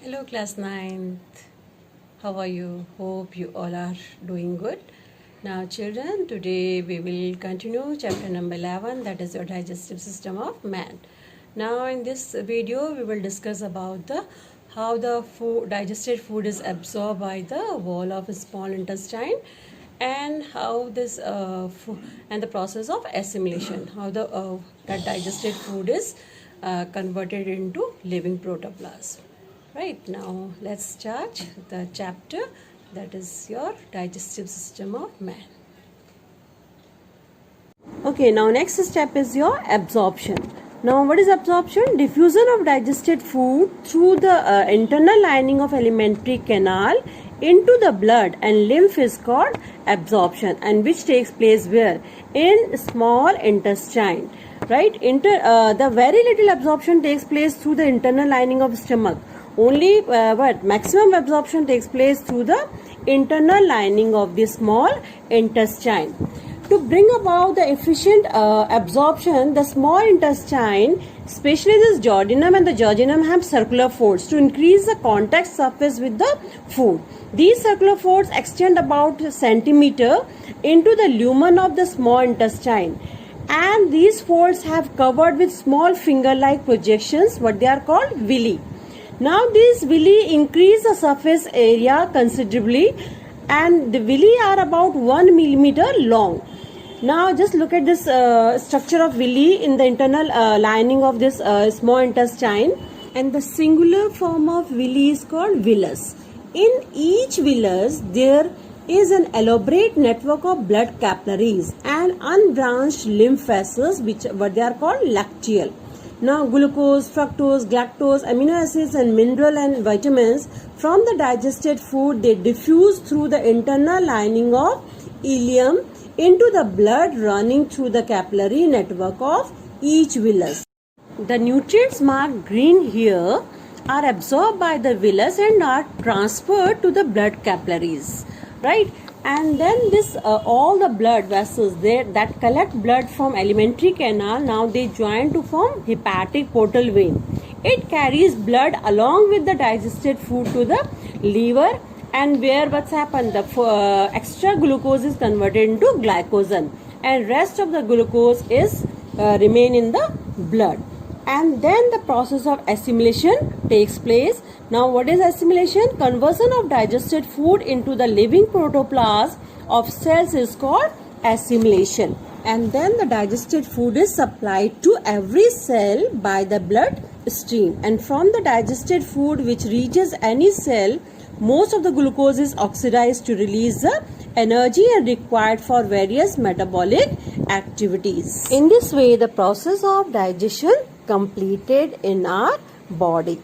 Hello, class 9th. How are you? Hope you all are doing good. Now, children, today we will continue chapter number 11, that is your digestive system of man. Now, in this video, we will discuss about the how the digested food is absorbed by the wall of small intestine, and how this and the process of assimilation, how the that digested food is converted into living protoplasm. Right, now let's start the chapter, that is your digestive system of man. Okay, now next step is your absorption. Now what is absorption? Diffusion of digested food through the internal lining of alimentary canal into the blood and lymph is called absorption, and which takes place where? In small intestine. Right, the very little absorption takes place through the internal lining of stomach. Only what maximum absorption takes place through the internal lining of the small intestine. To bring about the efficient absorption, the small intestine, especially this duodenum and the jejunum, have circular folds to increase the contact surface with the food. These circular folds extend about a centimeter into the lumen of the small intestine, and these folds have covered with small finger-like projections, what they are called villi. Now these villi increase the surface area considerably, and the villi are about 1 millimeter long. Now just look at this structure of villi in the internal lining of this small intestine, and the singular form of villi is called villus. In each villus there is an elaborate network of blood capillaries and unbranched lymph vessels, which what they are called lacteal. Now glucose, fructose, galactose, amino acids and mineral and vitamins from the digested food, they diffuse through the internal lining of ileum into the blood running through the capillary network of each villus. The nutrients marked green here are absorbed by the villus and are transferred to the blood capillaries, right? And then this all the blood vessels there that collect blood from alimentary canal, now they join to form hepatic portal vein. It carries blood along with the digested food to the liver, and where what's happened, the extra glucose is converted into glycogen, and rest of the glucose is remain in the blood. And then the process of assimilation takes place. Now what is assimilation? Conversion of digested food into the living protoplasm of cells is called assimilation. And then the digested food is supplied to every cell by the blood stream, and from the digested food which reaches any cell, most of the glucose is oxidized to release the energy and required for various metabolic activities. In this way, the process of digestion completed in our body.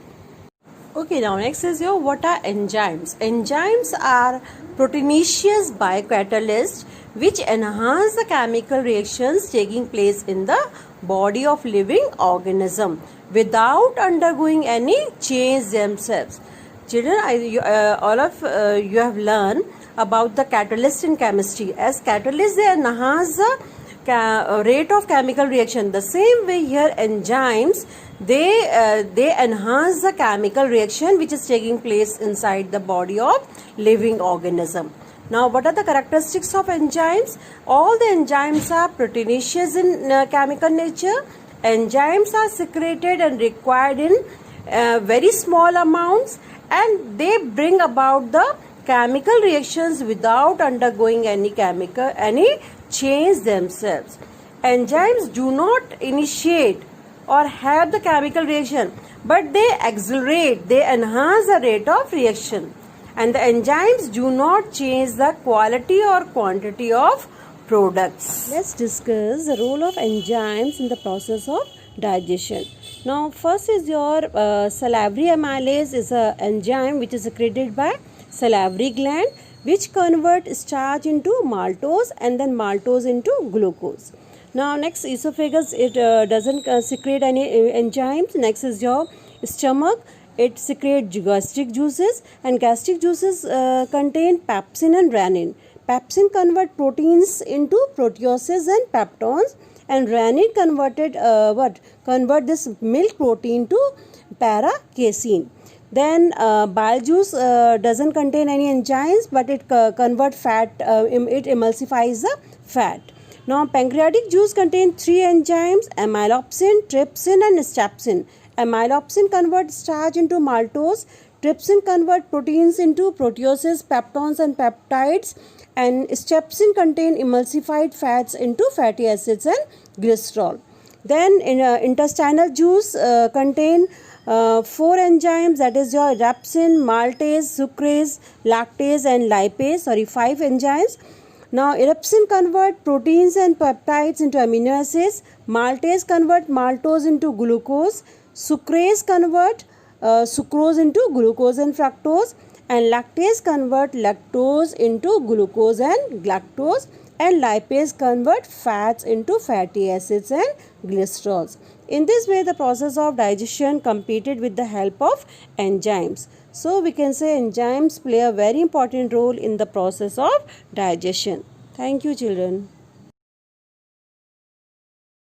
Okay, now next is your what are enzymes. Enzymes are proteinaceous biocatalysts which enhance the chemical reactions taking place in the body of living organism without undergoing any change themselves. Children, all of you have learned about the catalyst in chemistry. As catalysts, they enhance the rate of chemical reaction. The same way here, enzymes, they enhance the chemical reaction which is taking place inside the body of living organism. Now, what are the characteristics of enzymes? All the enzymes are proteinaceous in chemical nature. Enzymes are secreted and required in very small amounts, and they bring about the chemical reactions without undergoing any change themselves. Enzymes do not initiate or have the chemical reaction, but they accelerate, they enhance the rate of reaction. And the enzymes do not change the quality or quantity of products. Let's discuss the role of enzymes in the process of digestion. Now first is your salivary amylase is an enzyme which is secreted by salivary gland, which convert starch into maltose and then maltose into glucose. Now next, esophagus, it doesn't secrete any enzymes. Next is your stomach. It secretes gastric juices, and gastric juices contain pepsin and rennin. Pepsin convert proteins into proteases and peptones, and rennin convert this milk protein to para casein. Then bile juice doesn't contain any enzymes, but it convert fat, it emulsifies the fat. Now pancreatic juice contains 3 enzymes: amylopsin, trypsin and strepsin. Amylopsin converts starch into maltose, trypsin convert proteins into proteases, peptones and peptides, and strepsin contain emulsified fats into fatty acids and glycerol. Then in intestinal juice contain 4 enzymes, that is your rhabdin, maltase, sucrase, lactase and lipase, 5 enzymes. Now rhabdin convert proteins and peptides into amino acids, maltase convert maltose into glucose, sucrase convert sucrose into glucose and fructose, and lactase convert lactose into glucose and galactose, and lipase convert fats into fatty acids and glycerols. In this way, the process of digestion completed with the help of enzymes. So we can say enzymes play a very important role in the process of digestion. Thank you, children.